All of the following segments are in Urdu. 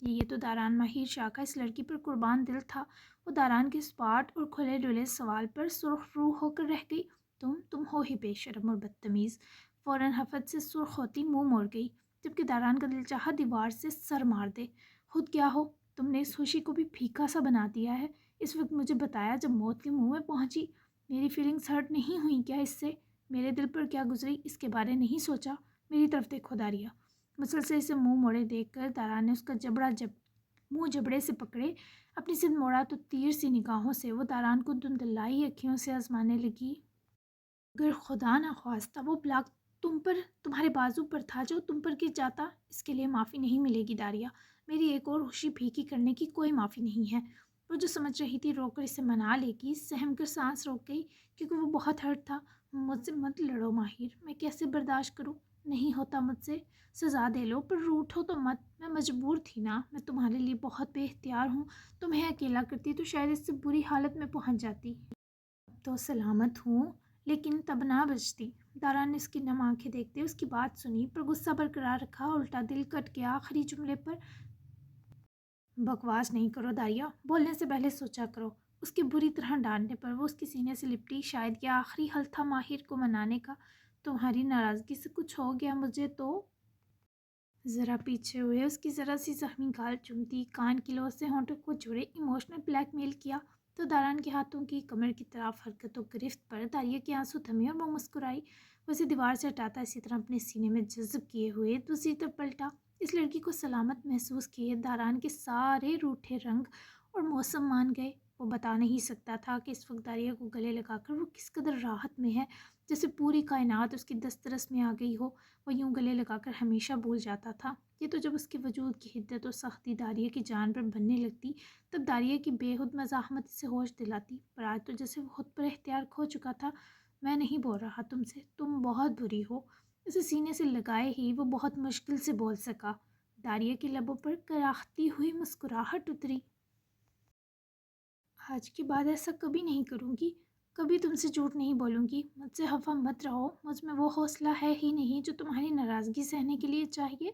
یہ تو داران ماہر شاہ کا اس لڑکی پر قربان دل تھا۔ وہ داران کے اسپاٹ اور کھلے ڈلے سوال پر سرخ روح ہو کر رہ گئی۔ تم ہو ہی بے شرم اور بدتمیز۔ فوراً حفظ سے سرخ ہوتی منہ موڑ گئی، جبکہ داران کا دل چاہا دیوار سے سر مار دے۔ خود کیا ہو؟ تم نے اس خوشی کو بھی پھیکا سا بنا دیا ہے۔ اس وقت مجھے بتایا جب موت کے منہ میں پہنچی۔ میری فیلنگز ہرٹ نہیں ہوئیں کیا اس سے؟ میرے دل پر کیا گزری اس کے بارے نہیں سوچا؟ میری طرف دیکھو داریا۔ مسلسل اسے منہ موڑے دیکھ کر داران نے اس کا منہ جبڑے سے پکڑے اپنی سر موڑا تو تیر سی نگاہوں سے وہ داران کو دھندلائی اکھیوں سے آزمانے لگی۔ اگر خدا نہ خواستہ وہ بلاک تمہارے بازو پر تھا جو تم پر گر جاتا، اس کے لیے معافی نہیں ملے گی داریا۔ میری ایک اور خوشی پھیکی کرنے کی کوئی معافی نہیں ہے۔ وہ جو سمجھ رہی تھی رو کر اسے منا لے گی، سہم کر سانس روک گئی کیونکہ وہ بہت ہرٹ تھا۔ مجھ سے مت لڑو ماہر، میں کیسے برداشت کروں؟ نہیں ہوتا مجھ سے، سزا دے لو پر روٹھو تو مت۔ میں مجبور تھی نا، میں تمہارے لیے بہت بے اختیار ہوں۔ تمہیں اکیلا کرتی تو شاید اس سے بری حالت میں پہنچ جاتی۔ اب تو سلامت ہوں، لیکن تب نہ بچتی۔ داران نے اس کی نم آنکھیں دیکھتے اس کی بات سنی پر غصہ برقرار رکھا، الٹا دل کٹ گیا آخری جملے پر۔ بکواس نہیں کرو داریا، بولنے سے پہلے سوچا کرو۔ اس کے بری طرح ڈانٹنے پر وہ اس کے سینے سے لپٹی۔ شاید یہ آخری حل تھا ماہر کو منانے کا۔ تمہاری ناراضگی سے کچھ ہو گیا مجھے تو؟ ذرا پیچھے ہوئے اس کی ذرا سی زخمی گال چومتی، کان کی لو سے ہونٹوں کو جوڑے، ایموشنل بلیک میل کیا تو داران کے ہاتھوں کی کمر کی طرف حرکت و گرفت پر داریا کے آنسو تھمے اور وہ مسکرائی۔ وہ اسے دیوار سے ہٹاتا اسی طرح اپنے سینے میں جذب کیے ہوئے دوسری طرف پلٹا۔ اس لڑکی کو سلامت محسوس کیے داران کے سارے روٹھے رنگ اور موسم مان گئے۔ وہ بتا نہیں سکتا تھا کہ اس وقت داریا کو گلے لگا کر وہ کس قدر راحت میں ہے، جیسے پوری کائنات اس کی دسترس میں آ گئی ہو۔ وہ یوں گلے لگا کر ہمیشہ بھول جاتا تھا۔ یہ تو جب اس کے وجود کی حدت و سختی داریا کی جان پر بننے لگتی تب داریا کی بے حد مزاحمت اسے ہوش دلاتی، پر آج تو جیسے وہ خود پر اختیار کھو چکا تھا۔ میں نہیں بول رہا تم سے، تم بہت بری ہو۔ اسے سینے سے لگائے ہی وہ بہت مشکل سے بول سکا۔ داریا کے لبوں پر کراہتی ہوئی مسکراہٹ اتری۔ آج کے بعد ایسا کبھی نہیں کروں گی، کبھی تم سے جھوٹ نہیں بولوں گی۔ مجھ سے خفا مت رہو، مجھ میں وہ حوصلہ ہے ہی نہیں جو تمہاری ناراضگی سہنے کے لیے چاہیے۔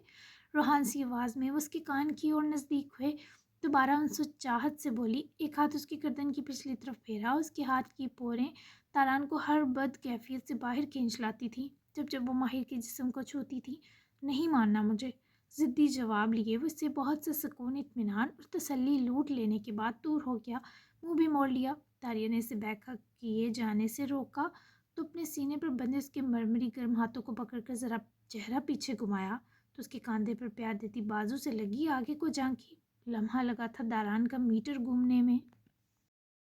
روحان سی آواز میں وہ اس کے کان کی اور نزدیک ہوئے، دوبارہ ان سے چاہت سے بولی۔ ایک ہاتھ اس کی گردن کی پچھلی طرف پھیرا، اس کے ہاتھ کی پوریں داران کو ہر بد کیفیت سے باہر کھینچ لاتی تھی جب وہ ماہر کے جسم کو چھوتی تھی۔ نہیں ماننا مجھے، ضدی جواب لیے وہ اس سے بہت سے سکون، اطمینان اور تسلی لوٹ لینے کے بعد دور ہو گیا، منہ بھی موڑ لیا۔ داریا نے اسے بیک حق کیے جانے سے روکا تو اپنے سینے پر بندھے اس کے مرمری گرم ہاتھوں کو پکڑ کر ذرا چہرہ پیچھے گھمایا تو اس کے کاندھے پر پیار دیتی بازو سے لگی آگے کو جھانکی۔ لمحہ لگا تھا داران کا میٹر گھومنے میں۔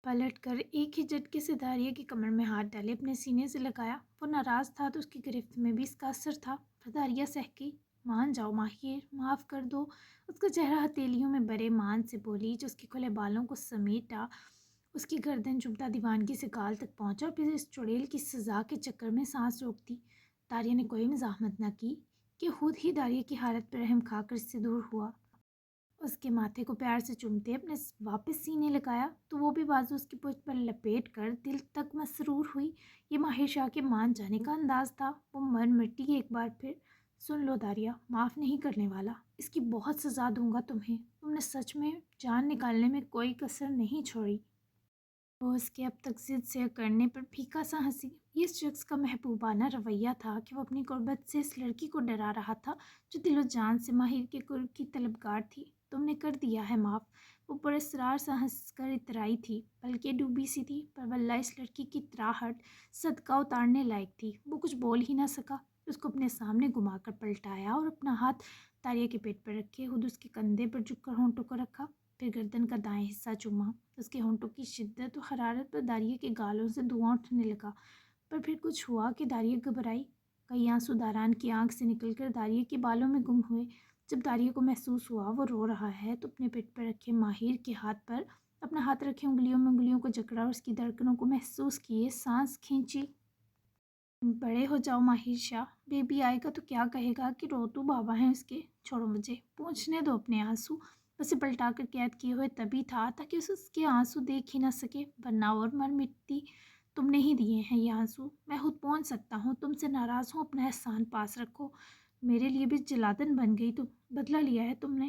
پلٹ کر ایک ہی جھٹکے سے داریا کی کمر میں ہاتھ ڈالے اپنے سینے سے لگایا۔ وہ ناراض تھا تو اس کی گرفت میں بھی اس کا اثر تھا، پر داریا سہہ گئی۔ مان جاؤ ماہر، معاف کر دو۔ اس کا چہرہ ہتھیلیوں میں بھرے مان سے بولی جو اس کے کھلے بالوں کو سمیٹا، اس کی گردن چمٹا دیوانگی سے گال تک پہنچا اور پھر اس چڑیل کی سزا کے چکر میں سانس روک دی۔ داریا نے کوئی مزاحمت نہ کی کہ خود ہی داریا کی حالت پر رحم کھا کر اس سے دور ہوا۔ اس کے ماتھے کو پیار سے چومتے اپنے واپس سینے لگایا تو وہ بھی بازو اس کی پشت پر لپیٹ کر دل تک مسرور ہوئی۔ یہ ماہر شاہ کے مان جانے کا انداز تھا۔ وہ مرمٹی ایک بار پھر۔ سن لو داریا، معاف نہیں کرنے والا، اس کی بہت سزا دوں گا تمہیں۔ تم نے سچ میں جان نکالنے میں کوئی کسر نہیں چھوڑی۔ وہ اس کے اب تک ضد سے کرنے پر پھیکا سا ہنسی۔ یہ اس شخص کا محبوبانہ رویہ تھا کہ وہ اپنی قربت سے اس لڑکی کو ڈرا رہا تھا جو دل و جان سے ماہر کے قرب کی طلبگار تھی۔ تم نے کر دیا ہے معاف۔ وہ پراسرار سا ہنس کر اترائی تھی، بلکہ ڈوبی سی تھی، پر واللہ اس لڑکی کی تراہٹ صدقہ اتارنے لائق تھی۔ وہ کچھ بول ہی نہ سکا، اس کو اپنے سامنے گھما کر پلٹایا اور اپنا ہاتھ داریا کے پیٹ پر رکھے خود اس کے کندھے پر جھک کر ہونٹوں کو رکھا، پھر گردن کا دائیں حصہ چوما۔ اس کے ہونٹوں کی شدت و حرارت پر داریا کے گالوں سے دھواں اٹھنے لگا، پر پھر کچھ ہوا کہ داریا گھبرائی۔ کئی آنسو داران کی آنکھ سے نکل کر داریا کے بالوں میں گم ہوئے۔ جب داریا کو محسوس ہوا وہ رو رہا ہے تو اپنے پیٹ پر رکھے ماہر کے ہاتھ پر اپنا ہاتھ رکھے انگلیوں میں انگلیوں کو جکڑا اور اس کی دھڑکنوں کو محسوس کیے سانس کھینچی۔ بڑے ہو جاؤ ماہر شاہ، بیبی آئے گا تو کیا کہے گا کہ روتو بابا ہیں اس کے۔ چھوڑو مجھے، پوچھنے دو اپنے آنسو۔ اسے پلٹا کر قید کیے ہوئے تبھی تھا تاکہ اس کے آنسو دیکھ ہی نہ سکے، ورنہ اور مر مٹتی۔ تم نے ہی دیے ہیں یہ آنسو، میں خود پہنچ سکتا ہوں۔ تم سے ناراض ہوں، اپنا احسان پاس رکھو۔ میرے لیے بھی جلادن بن گئی تم، بدلہ لیا ہے تم نے۔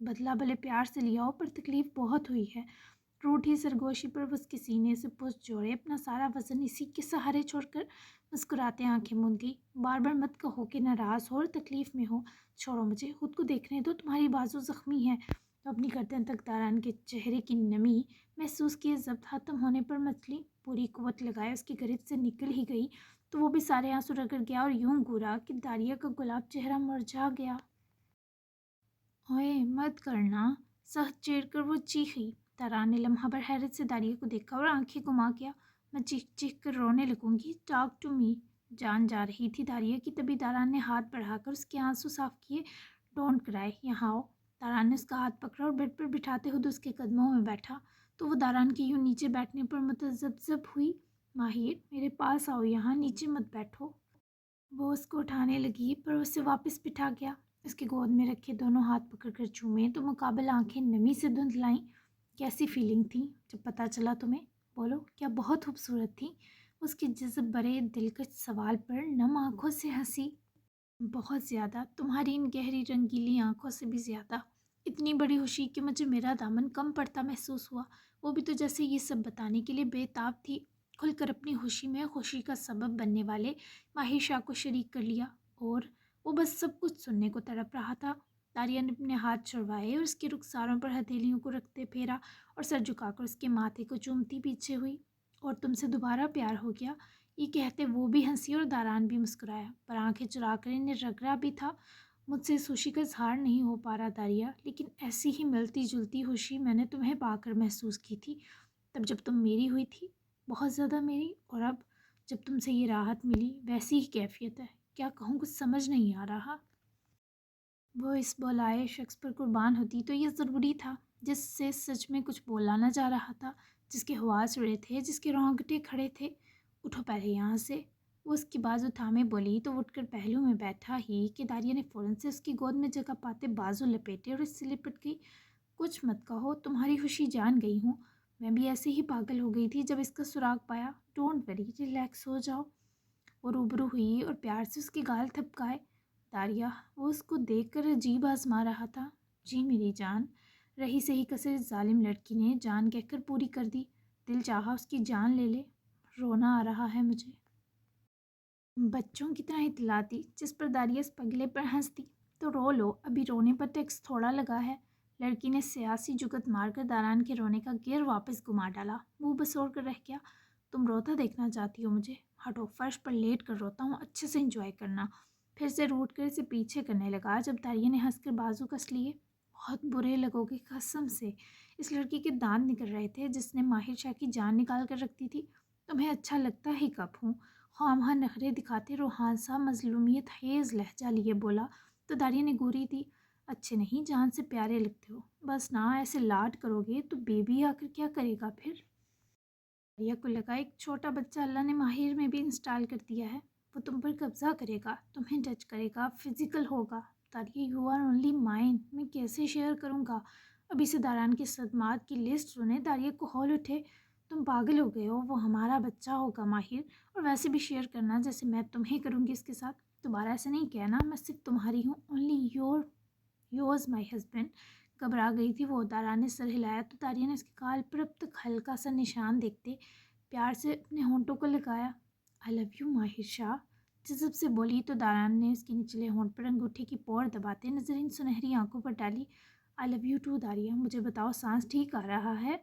بدلہ بھلے پیار سے لیا ہو پر تکلیف بہت ہوئی ہے۔ روٹھی سرگوشی پر وہ اس کے سینے سے پشت جوڑے اپنا سارا وزن اسی کے سہارے چھوڑ کر مسکراتے آنکھیں موند گئی۔ بار بار مت کہو کہ ناراض ہو اور تکلیف میں ہو، چھوڑو مجھے، خود کو دیکھنے دو، تمہاری بازو زخمی ہے۔ تو اپنی گردن تک داران کے چہرے کی نمی محسوس کیے ضبط ختم ہونے پر مچلی پوری قوت لگائے اس کی گرفت سے نکل ہی گئی تو وہ بھی سارے آنسو رگڑ گیا اور یوں گورا کہ داریہ کا گلاب چہرہ مرجھا گیا۔ اوئے مت کرنا، سخت چیر کر وہ چیخی۔ تاران نے لمحہ بھر حیرت سے داریہ کو دیکھا اور آنکھیں گھما کیا۔ میں چیخ چیخ کر رونے لگوں گی، ٹاک ٹو می۔ جان جا رہی تھی داریہ کی، تبھی تاران نے ہاتھ بڑھا کر اس کے آنسو صاف کیے۔ ڈونٹ کرائے، یہاں آؤ۔ تاران نے اس کا ہاتھ پکڑا اور بیڈ پر بٹھاتے خود اس کے قدموں میں بیٹھا تو وہ داران کے یوں نیچے بیٹھنے پر متذبذب ہوئی۔ ماہر، میرے پاس آؤ، یہاں نیچے مت بیٹھو۔ وہ اس کو اٹھانے لگی پر اسے واپس بٹھا گیا۔ اس کے گود میں رکھے دونوں ہاتھ پکڑ کر چومے تو مقابل آنکھیں نمی سے دھندلائیں۔ کیسی فیلنگ تھی جب پتہ چلا تمہیں؟ بولو، کیا بہت خوبصورت تھی؟ اس کے جذب برے دلکش سوال پر نم آنکھوں سے ہنسی۔ بہت زیادہ، تمہاری ان گہری رنگیلی آنکھوں سے بھی زیادہ۔ اتنی بڑی خوشی کہ مجھے میرا دامن کم پڑتا محسوس ہوا۔ وہ بھی تو جیسے یہ سب بتانے کے لیے بے تاب تھی۔ کھل کر اپنی خوشی میں خوشی کا سبب بننے والے ماہر شاہ کو شریک کر لیا اور وہ بس سب کچھ سننے کو تڑپ رہا تھا۔ داریہ نے اپنے ہاتھ چھڑوائے اور اس کے رخساروں پر ہتھیلیوں کو رکھتے پھیرا اور سر جھکا کر اس کے ماتھے کو چومتی پیچھے ہوئی۔ اور تم سے دوبارہ پیار ہو گیا، یہ کہتے وہ بھی ہنسی اور داران بھی مسکرایا، پر آنکھیں چرا کر انہیں رگڑا بھی تھا۔ مجھ سے اس خوشی کا اظہار نہیں ہو پا رہا داریہ، لیکن ایسی ہی ملتی جلتی خوشی میں نے تمہیں پا کر محسوس کی تھی، تب جب تم میری ہوئی تھی، بہت زیادہ میری، اور اب جب تم سے یہ راحت ملی ویسی ہی کیفیت ہے۔ کیا کہوں، کچھ سمجھ نہیں آ رہا۔ وہ اس بولائے شخص پر قربان ہوتی تو یہ ضروری تھا، جس سے سچ میں کچھ بولا نہ جا رہا تھا، جس کے حواس اڑے تھے، جس کے رونگٹے کھڑے تھے۔ اٹھو پہلے یہاں سے۔ وہ اس کی بازو تھامے بولی تو اٹھ کر پہلو میں بیٹھا ہی کہ داریہ نے فوراً سے اس کی گود میں جگہ پاتے بازو لپیٹے اور اس سے لپٹ گئی۔ کچھ مت کہو، تمہاری خوشی جان گئی ہوں، میں بھی ایسے ہی پاگل ہو گئی تھی جب اس کا سراغ پایا۔ ڈونٹ وری، ریلیکس ہو جاؤ۔ وہ روبرو ہوئی اور پیار سے اس کے گال تھپکائے۔ داریہ، وہ اس کو دیکھ کر عجیب آزما رہا تھا۔ جی میری جان، رہی سہی کسر اس ظالم لڑکی نے جان کہہ کر پوری کر دی۔ دل چاہا اس کی جان لے لے۔ رونا آ رہا ہے مجھے۔ بچوں کی طرح اطلاعاتی، جس پر داریہ اس پگلے پر ہنستی۔ تو رو لو، ابھی رونے پر ٹیکس تھوڑا لگا ہے۔ لڑکی نے سیاسی جگت مار کر داران کے رونے کا گیئر واپس گھما ڈالا، منہ بسوڑ کر رہ گیا۔ تم روتا دیکھنا چاہتی ہو مجھے؟ ہٹو، فرش پر لیٹ کر روتا ہوں، اچھے سے انجوائے کرنا۔ پھر سے روٹ کر اسے پیچھے کرنے لگا جب داریہ نے ہنس کر بازو کس لیے۔ بہت برے لگو گے قسم سے۔ اس لڑکی کے دانت نکل رہے تھے جس نے ماہر شاہ کی جان نکال کر رکھتی تھی۔ تمہیں اچھا لگتا ہی کب ہوں؟ خواہ نخرے دکھاتے روحان سا مظلومیت خیز لہجہ لیے بولا تو داریہ نے گوری دی۔ اچھے نہیں، جان سے پیارے لگتے ہو، بس نہ ایسے لاڈ کرو گے تو بیبی آ کر کیا کرے گا پھر؟ داریہ کو لگا ایک چھوٹا بچہ اللہ نے ماہر میں بھی انسٹال کر دیا ہے، وہ تم پر قبضہ کرے گا، تمہیں ٹچ کرے گا، فزیکل ہوگا۔ داریہ، یو آر اونلی مائن، میں کیسے شیئر کروں گا؟ ابھی سے داران کے صدمات کی لسٹ سنے داریہ کو ہول اٹھے۔ تم پاگل ہو گئے ہو، وہ ہمارا بچہ ہوگا ماہر، اور ویسے بھی شیئر کرنا جیسے میں تمہیں کروں گی اس کے ساتھ۔ دوبارہ ایسے نہیں کہنا، میں صرف تمہاری ہوں، اونلی یورز مائی ہسبینڈ۔ گھبرا گئی تھی وہ۔ داران نے سر ہلایا تو داریہ نے اس کے گال پر اب تک ہلکا سا نشان دیکھتے پیار سے اپنے ہونٹوں کو لگایا۔ آئی لو یو ماہر شاہ، جذب سے بولی تو داران نے اس کے نچلے ہونٹ پر انگوٹھے کی پور دباتے نظر ان سنہری آنکھوں پر ڈالی۔ آئی لو یو ٹو داریہ، مجھے بتاؤ سانس ٹھیک آ رہا ہے؟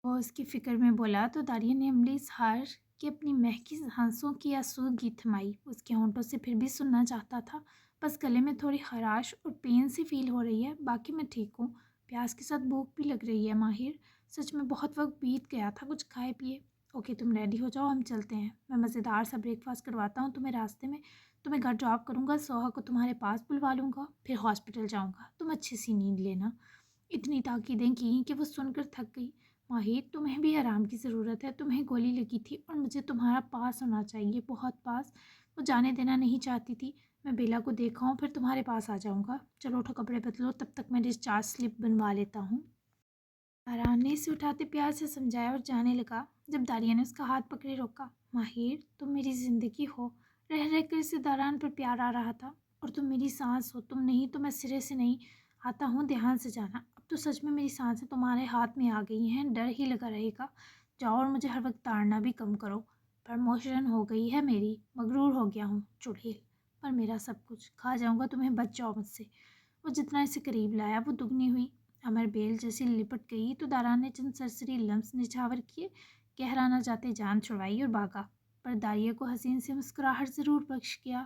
وہ اس کی فکر میں بولا تو داریہ نے عملی اظہار کہ اپنی مہکی ہنسوں کی آسودگی تھمائی۔ اس کے ہونٹوں سے پھر بھی سننا چاہتا تھا، بس گلے میں تھوڑی خراش اور پین سی فیل ہو رہی ہے، باقی میں ٹھیک ہوں۔ پیاس کے ساتھ بھوک بھی لگ رہی ہے ماہر، سچ میں بہت وقت بیت گیا تھا کچھ کھائے پیے۔ اوکے، تم ریڈی ہو جاؤ، ہم چلتے ہیں، میں مزیدار سا بریک فاسٹ کرواتا ہوں تمہیں راستے میں، تمہیں گھر ڈراپ کروں گا، سوہا کو تمہارے پاس بلوا لوں گا، پھر ہاسپٹل جاؤں گا، تم اچھی سی نیند لینا۔ اتنی تاکیدیں کیں کہ وہ سن کر تھک گئی۔ ماہر، تمہیں بھی آرام کی ضرورت ہے، تمہیں گولی لگی تھی اور مجھے تمہارا پاس ہونا چاہیے، بہت پاس۔ وہ جانے دینا نہیں چاہتی تھی۔ میں بیلا کو دیکھا ہوں، پھر تمہارے پاس آ جاؤں گا۔ چلو اٹھو، کپڑے بدلو، تب تک میں ڈسچارج سلپ بنوا لیتا ہوں۔ داران نے اسے اٹھاتے پیار سے سمجھایا اور جانے لگا جب داریہ نے اس کا ہاتھ پکڑے روکا۔ ماہر، تم میری زندگی ہو۔ رہ رہ کر اسے داران پر پیار آ رہا تھا اور تم میری سانس ہو، تم نہیں تو میں سرے سے نہیں۔ آتا ہوں، دھیان سے جانا، اب تو سچ میں میری سانسیں تمہارے ہاتھ میں آ گئی ہیں، ڈر ہی لگا رہے گا۔ جاؤ اور مجھے ہر وقت تاڑنا بھی کم کرو۔ پرموشن ہو گئی ہے میری، مغرور ہو گیا ہوں، چڑیل۔ پر میرا سب کچھ کھا جاؤں گا تمہیں، بچ جاؤ مجھ سے۔ وہ جتنا اسے قریب لایا وہ دگنی ہوئی۔ امر بیل جیسی لپٹ گئی تو داران نے چند سرسری لمس نچھاور کیے، گہرا نہ جاتے جان چھڑوائی اور بھاگا۔ پر داریہ کو حسین سے مسکراہٹ ضرور بخش گیا۔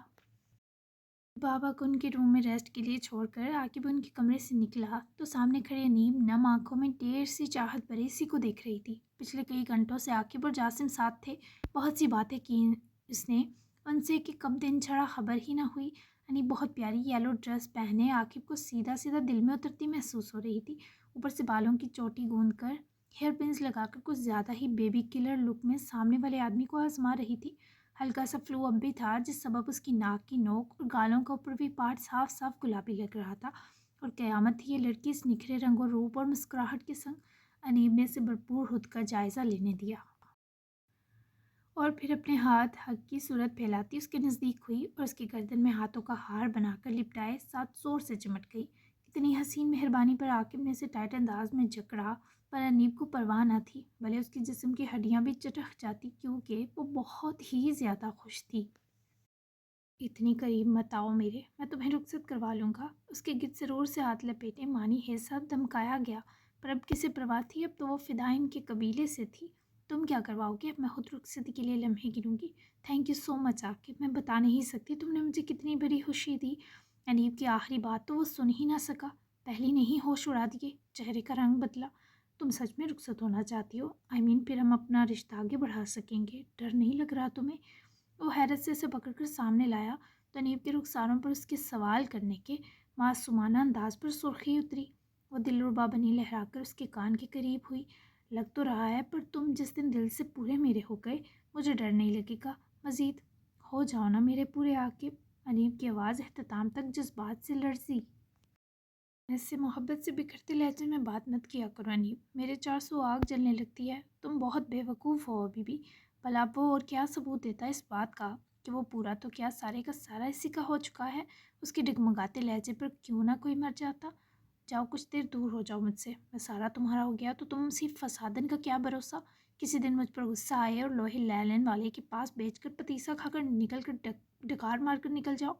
بابا کو ان کے روم میں ریسٹ کے لیے چھوڑ کر عاقب ان کے کمرے سے نکلا تو سامنے کھڑے انیب نم آنکھوں میں ڈھیر سی چاہت بھرے اسی کو دیکھ رہی تھی۔ پچھلے کئی گھنٹوں سے عاقب اور جاسم ساتھ تھے، بہت سی باتیں کی اس نے ان سے کہ کب دن چڑھا خبر ہی نہ ہوئی۔ انیب بہت پیاری یلو ڈریس پہنے عاقب کو سیدھا سیدھا دل میں اترتی محسوس ہو رہی تھی، اوپر سے بالوں کی چوٹی گوند کر ہیئر پنس لگا کر کچھ زیادہ ہی بیبی کلر لک میں سامنے والے آدمی کو آزما رہی تھی۔ ہلکا سا فلو اب بھی تھا جس سبب اس کی ناک کی نوک اور گالوں کا اوپروی پارٹ صاف صاف گلابی لگ رہا تھا، اور قیامت تھی یہ لڑکی اس نکھرے رنگ و روپ اور مسکراہٹ کے سنگ۔ انیب نے اسے بھرپور ہد کا جائزہ لینے دیا اور پھر اپنے ہاتھ حق کی صورت پھیلاتی اس کے نزدیک ہوئی اور اس کی گردن میں ہاتھوں کا ہار بنا کر لپٹائے ساتھ زور سے چمٹ گئی۔ اتنی حسین مہربانی پر عاقب نے اسے ٹائٹ انداز میں جکڑا، پر انیب کو پرواہ نہ تھی، بھلے اس کے جسم کی ہڈیاں بھی چٹک جاتی کیونکہ وہ بہت ہی زیادہ خوش تھی۔ اتنی قریب مت آؤ میرے، میں تمہیں رخصت کروا لوں گا۔ اس کے گرد ضرور سے ہاتھ لپیٹے مانی حیثیت دھمکایا گیا، پر اب کسے پرواہ تھی، اب تو وہ فدائین کے قبیلے سے تھی۔ تم کیا کرواؤ گے؟ اب میں خود رخصتی کے لیے لمحے گنوں گی۔ تھینک یو سو مچ عاقب، میں بتا نہیں سکتی تم نے مجھے کتنی بڑی خوشی دی۔ انیب کی آخری بات تو وہ سن ہی نہ سکا، پہلی نہیں ہوش اڑا دیے، چہرے کا رنگ بدلا۔ تم سچ میں رخصت ہونا چاہتی ہو؟ پھر ہم اپنا رشتہ آگے بڑھا سکیں گے، ڈر نہیں لگ رہا تمہیں؟ وہ حیرت سے اسے پکڑ کر سامنے لایا تو انیب کے رخساروں پر اس کے سوال کرنے کے معصومانہ انداز پر سرخی اتری۔ وہ دلربا بنی لہرا کر اس کے کان کے قریب ہوئی۔ لگ تو رہا ہے، پر تم جس دن دل سے پورے میرے ہو گئے مجھے ڈر نہیں لگے گا۔ مزید ہو جاؤ نا میرے پورے عاقب۔ انیب کی آواز اختتام تک جذبات سے لرزی۔ ایسے محبت سے بکھرتے لہجے میں بات مت کیا کرو انیب، میرے 400 آگ جلنے لگتی ہے۔ تم بہت بے وقوف ہو ابھی بھی۔ بھلا وہ اور کیا ثبوت دیتا ہے اس بات کا کہ وہ پورا تو کیا سارے کا سارا اسی کا ہو چکا ہے؟ اس کے ڈگمگاتے لہجے پر کیوں نہ کوئی مر جاتا۔ جاؤ کچھ دیر دور ہو جاؤ مجھ سے، میں سارا تمہارا ہو گیا تو تم صرف فسادن کا کیا بھروسہ؟ کسی دن مجھ پر غصہ آئے اور لوہے لیلین والے کے پاس بیچ کر پتیسا کھا کر نکل کر ڈکار مار کر نکل جاؤ۔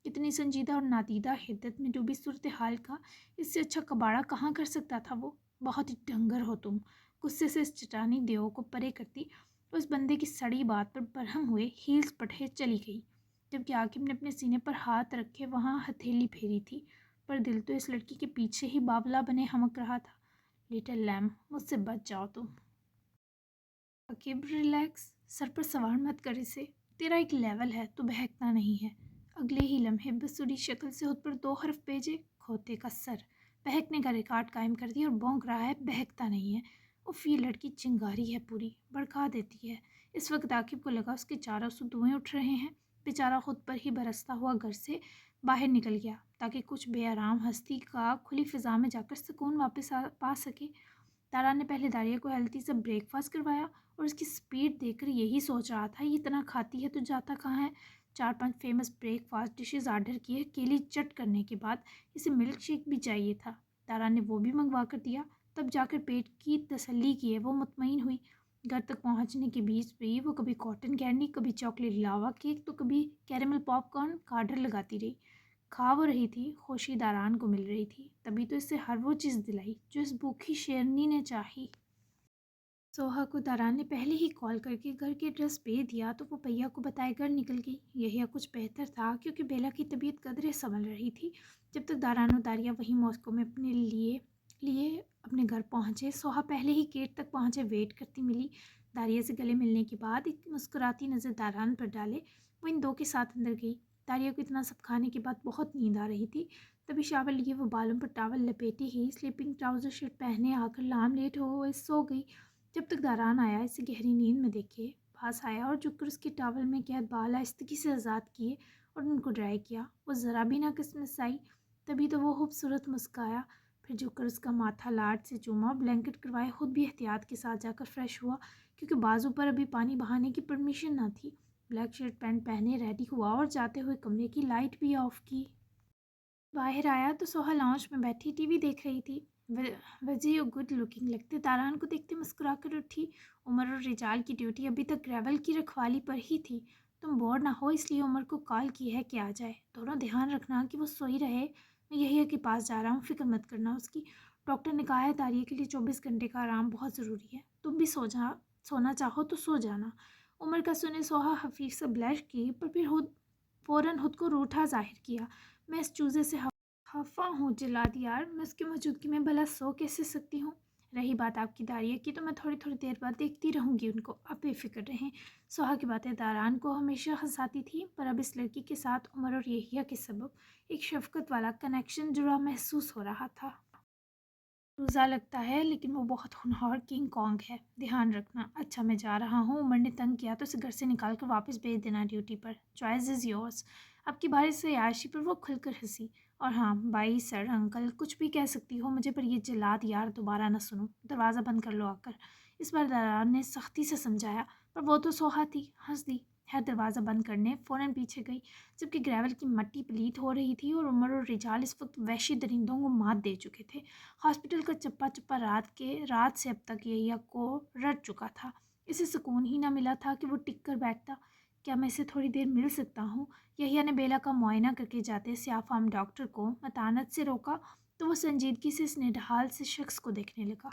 اتنی سنجیدہ اور نادیدہ حدت میں ڈوبی صورتحال کا اس سے اچھا کباڑہ کہاں کر سکتا تھا وہ؟ بہت ہی ڈنگر ہو تم۔ غصے سے اس چٹانی دیو کو پرے کرتی اس بندے کی سڑی بات پر برہم ہوئے ہیلز پٹھے چلی گئی، جبکہ عاقب نے اپنے سینے پر ہاتھ رکھے وہاں ہتھیلی پھیری تھی، پر دل تو اس لڑکی کے پیچھے ہی بابلا بنے ہمک رہا تھا۔ لٹل لیم، مجھ سے بچ جاؤ تم۔ عاقب ریلیکس، سر پر سوار مت کر اسے، تیرا ایک لیول ہے تو بہکتا نہیں ہے۔ اگلے ہی لمحے بسری شکل سے خود پر 2 حرف بھیجے، کھوتے کا سر، بہکنے کا ریکارڈ قائم کر دیا اور بونک رہا ہے، بہکتا نہیں ہے۔ اف، یہ لڑکی چنگاری ہے پوری، بھڑکا دیتی ہے۔ اس وقت عاقب کو لگا اس کے چاروں سے دھوئیں اٹھ رہے ہیں، بیچارہ خود پر ہی برستا ہوا گھر سے باہر نکل گیا تاکہ کچھ بے آرام ہستی کا کھلی فضا میں جا کر سکون واپس پا سکے۔ تارا نے پہلے داریہ کو ہیلتھی سے بریک فاسٹ کروایا اور اس کی سپیڈ دیکھ کر یہی سوچ رہا تھا، یہ اتنا کھاتی ہے تو جاتا کہاں ہے۔ 4-5 famous break fast dishes order کیے، کیلی چٹ کرنے کے بعد اسے ملک شیک بھی چاہیے تھا، تارا نے وہ بھی منگوا کر دیا۔ تب جا کر پیٹ کی تسلی کیے وہ مطمئن ہوئی۔ گھر تک پہنچنے کے بیچ بھی وہ کبھی کاٹن کینڈی، کبھی چاکلیٹ لاوا کیک تو کبھی کیرمل پاپ کارن کا آرڈر لگاتی رہی۔ کھا وہ رہی تھی، خوشی داران کو مل رہی تھی، تبھی تو اسے ہر وہ چیز دلائی جو اس بھوکی شیرنی نے چاہی۔ سوہا کو داران نے پہلے ہی کال کر کے گھر کے ایڈریس بھیج دیا تو وہ پیا کو بتائے گھر نکل گئی۔ یہی کچھ بہتر تھا کیونکہ بیلا کی طبیعت قدرے سنبھل رہی تھی۔ جب تک داران و داریہ وہیں ماسکو میں اپنے لیے اپنے گھر پہنچے، سوہا پہلے ہی گیٹ تک پہنچے ویٹ کرتی ملی۔ داریہ سے گلے ملنے کے بعد ایک مسکراتی نظر داران پر ڈالے وہ ان 2 کے ساتھ اندر گئی۔ داریہ کو اتنا سب کھانے کے بعد بہت نیند آ رہی تھی، تبھی شاول لیے وہ بالوں پر ٹاول لپیٹے ہی سلیپنگ ٹراؤزر شرٹ پہنے آ کر لام لیٹ ہوئے سو گئی۔ جب تک داران آیا اسے گہری نیند میں دیکھے پاس آیا اور جھک کر اس کے ٹاول میں قید بال آہستگی سے آزاد کیے اور ان کو ڈرائی کیا۔ وہ ذرا بھی نہ کسمسائی، تبھی تو وہ خوبصورت مسکایا، پھر جھک کر اس کا ماتھا لاڈ سے چوما، بلینکٹ کروائے، خود بھی احتیاط کے ساتھ جا کر فریش ہوا کیونکہ بازو پر ابھی پانی بہانے کی پرمیشن نہ تھی۔ بلیک شرٹ پینٹ پہنے ریڈی ہوا اور جاتے ہوئے کمرے کی لائٹ بھی آف کی۔ باہر آیا تو سوہا لاؤنج میں بیٹھی ٹی وی دیکھ رہی تھی۔ وجہ گڈ لکنگ لگتے تاران کو دیکھتے مسکرا کر اٹھی۔ عمر اور رجال کی ڈیوٹی ابھی تک گریول کی رکھوالی پر ہی تھی۔ تم بور نہ ہو اس لیے عمر کو کال کی ہے کہ آ جائے، دونوں دھیان رکھنا کہ وہ سوئی رہے۔ میں یحییٰ کے پاس جا رہا ہوں، فکر مت کرنا اس کی۔ ڈاکٹر نے کہا ہے داریہ کے لیے 24 گھنٹے کا آرام بہت ضروری ہے۔ تم بھی سونا چاہو تو سو جانا۔ عمر کا سنے سوہا خفیف سے بلش کی، پر پھر فوراً خود کو روٹھا ظاہر کیا۔ میں اس چوزے سے خفا ہوں جلاد یار، میں اس کی موجودگی میں بھلا سو کیسے سکتی ہوں؟ رہی بات آپ کی داریہ کی تو میں تھوڑی دیر بعد دیکھتی رہوں گی ان کو، آپ بے فکر رہیں۔ سوہا کی باتیں داران کو ہمیشہ ہنساتی تھی، پر اب اس لڑکی کے ساتھ عمر اور یحییٰ کے سبب ایک شفقت والا کنیکشن جڑا محسوس ہو رہا تھا۔ روزہ لگتا ہے لیکن وہ بہت ہونہار کنگ کانگ ہے، دھیان رکھنا۔ اچھا میں جا رہا ہوں، عمر نے تنگ کیا تو اسے گھر سے نکال کر واپس بھیج دینا duty per. Choice is yours. اب کی باری سے عیاشی پر وہ کھل کر ہنسی۔ اور ہاں بائی سر انکل کچھ بھی کہہ سکتی ہو مجھے، پر یہ جلاد یار دوبارہ نہ سنو، دروازہ بند کر لو آ کر۔ اس بار داران نے سختی سے سمجھایا، پر وہ تو سوہا تھی، ہنس دی۔ خیر دروازہ بند کرنے فوراً پیچھے گئی، جبکہ گریول کی مٹی پلیت ہو رہی تھی اور عمر اور رجال اس وقت وحشی درندوں کو مات دے چکے تھے۔ ہاسپٹل کا چپا چپا رات سے اب تک یحییٰ کو رٹ چکا تھا۔ اسے سکون ہی نہ ملا تھا کہ وہ ٹک کر بیٹھتا۔ کیا میں اسے تھوڑی دیر مل سکتا ہوں؟ یحییٰ نے بیلا کا معائنہ کر کے جاتے سیاہ فام ڈاکٹر کو متانت سے روکا تو وہ سنجیدگی سے اس نڈھال سے شخص کو دیکھنے لگا۔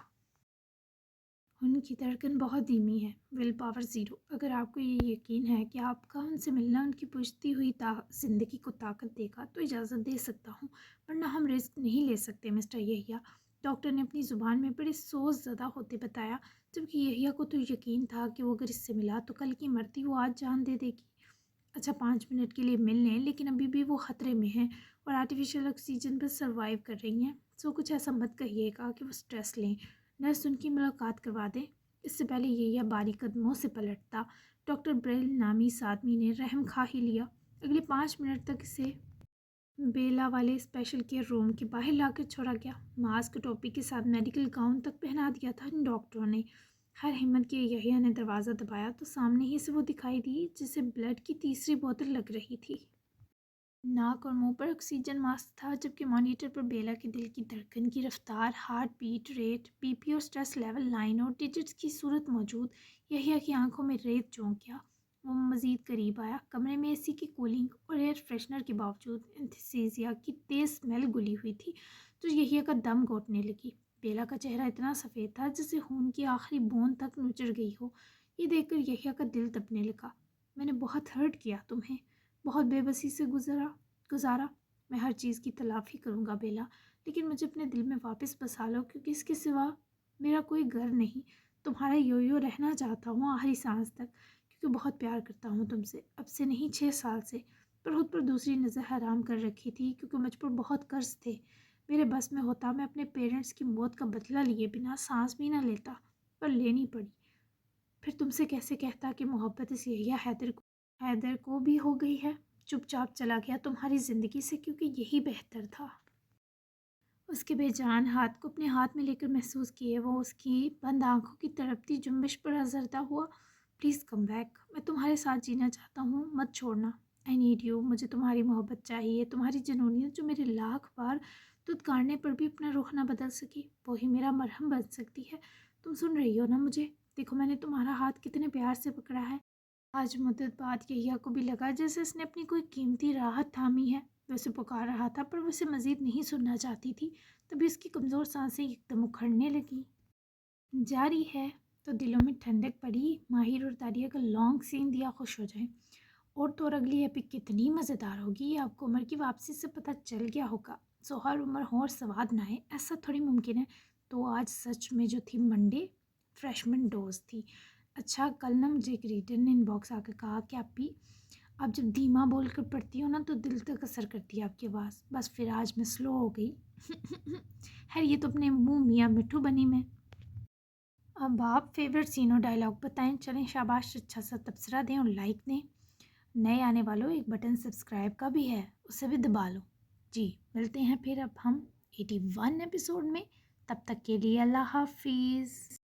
ان کی دھڑکن بہت دھیمی ہے، ول پاور زیرو۔ اگر آپ کو یہ یقین ہے کہ آپ کا ان سے ملنا ان کی بجھتی ہوئی زندگی کو طاقت دے گا تو اجازت دے سکتا ہوں، ورنہ ہم رسک نہیں لے سکتے مسٹر یحییٰ، ڈاکٹر نے اپنی زبان میں بڑے سوز زدہ ہوتے بتایا، جبکہ یحییٰ کو تو یقین تھا کہ وہ اگر اس سے ملا تو کل کی مرتی وہ آج جان دے گی۔ اچھا 5 منٹ کے لیے مل لیں، لیکن ابھی بھی وہ خطرے میں ہیں اور آرٹیفیشل آکسیجن پر سروائیو کر رہی ہیں، سو کچھ ایسا مت کہیے گا کہ وہ سٹریس لیں۔ نرس ان کی ملاقات کروا دیں۔ اس سے پہلے یحییٰ باریک قدموں سے پلٹتا، ڈاکٹر بریل نامی اس آدمی نے رحم کھا ہی لیا۔ اگلے 5 منٹ تک اسے بیلا والے اسپیشل کیئر روم کے باہر لا کر چھوڑا گیا۔ ماسک ٹوپی کے ساتھ میڈیکل گاؤن تک پہنا دیا تھا ان ڈاکٹروں نے۔ خیر ہمت کیے یحییٰ نے دروازہ دبایا تو سامنے ہی سے وہ دکھائی دی جسے بلڈ کی تیسری بوتل لگ رہی تھی۔ ناک اور منہ پر آکسیجن ماسک تھا، جبکہ مانیٹر پر بیلا کے دل کی دھڑکن کی رفتار، heart bit rate, B P اور سٹریس لیول لائن اور ڈیجٹس کی صورت موجود۔ یحییٰ کی آنکھوں میں ریت چونک گیا۔ وہ مزید قریب آیا۔ کمرے میں اے سی کی کولنگ اور ایئر فریشنر کے باوجود انتھیسیزیا کی تیز سمیل گلی ہوئی تھی جو یحییٰ کا دم گھوٹنے لگی۔ بیلا کا چہرہ اتنا سفید تھا جسے خون کی آخری بوند تک نچڑ گئی ہو۔ یہ دیکھ کر یحییٰ کا دل دبنے لگا۔ میں نے بہت ہرٹ کیا تمہیں، بہت بے بسی سے گزارا۔ میں ہر چیز کی تلافی کروں گا بیلا، لیکن مجھے اپنے دل میں واپس بسا لو، کیونکہ اس کے سوا میرا کوئی گھر نہیں۔ تمہارا یو رہنا چاہتا ہوں آخری سانس تک، کیونکہ بہت پیار کرتا ہوں تم سے، اب سے نہیں 6 سال سے۔ پر خود پر دوسری نظر حرام کر رکھی تھی، کیونکہ مجھ پر بہت قرض تھے۔ میرے بس میں ہوتا میں اپنے پیرنٹس کی موت کا بدلہ لیے بنا سانس بھی نہ لیتا، پر لینی پڑی۔ پھر تم سے کیسے کہتا کہ محبت اس یحییٰ حیدر کو بھی ہو گئی ہے؟ چپ چاپ چلا گیا تمہاری زندگی سے، کیونکہ یہی بہتر تھا۔ اس کے بے جان ہاتھ کو اپنے ہاتھ میں لے کر محسوس کیے وہ اس کی بند آنکھوں کی تڑپتی جنبش پر آزردہ ہوا۔ پلیز کم بیک، میں تمہارے ساتھ جینا چاہتا ہوں، مت چھوڑنا۔ آئی نیڈ یو، مجھے تمہاری محبت چاہیے، تمہاری جنونیت جو میرے لاکھ بار دھتکارنے پر بھی اپنا رخ نہ بدل سکی، وہی میرا مرہم بن سکتی ہے۔ تم سن رہی ہو نا مجھے؟ دیکھو میں نے تمہارا ہاتھ کتنے پیار سے پکڑا ہے۔ آج مدت بعد یحییٰ کو بھی لگا جیسے اس نے اپنی کوئی قیمتی راحت تھامی ہے۔ وہ اسے پکار رہا تھا، پر وہ اسے مزید نہیں سننا چاہتی تھی۔ تبھی اس کی کمزور سانسیں یکدم اکھڑنے لگیں۔ جاری ہے تو دلوں میں ٹھنڈک پڑی۔ ماہر اور داریہ کا لانگ سین دیا خوش ہو جائیں۔ اور تو اور اگلی ایپک کتنی مزیدار ہوگی، یہ آپ کو عمر کی واپسی سے پتہ چل گیا ہوگا۔ سوہر عمر ہوں اور سواد نہ آئے، ایسا تھوڑی ممکن ہے۔ تو آج سچ میں جو تھی منڈے فریشمن ڈوز تھی۔ اچھا کل نہ مجھے ایک ریڈر نے ان باکس آ کر کہا کہ آپ جب دھیما بول کر پڑھتی ہو نا تو دل تک اثر کرتی ہے آپ کی آواز، بس پھر آج میں سلو ہو گئی۔ خیر یہ تو اپنے منہ میاں مٹھو بنی میں۔ اب آپ فیورٹ سین اور ڈائلاگ بتائیں، چلیں شاباش، اچھا سا تبصرہ دیں اور لائک دیں۔ نئے آنے والوں ایک بٹن سبسکرائب کا بھی ہے، اسے بھی دبا لو۔ جی ملتے ہیں پھر اب ہم 81 ایپیسوڈ میں، تب تک کے لیے اللہ حافظ۔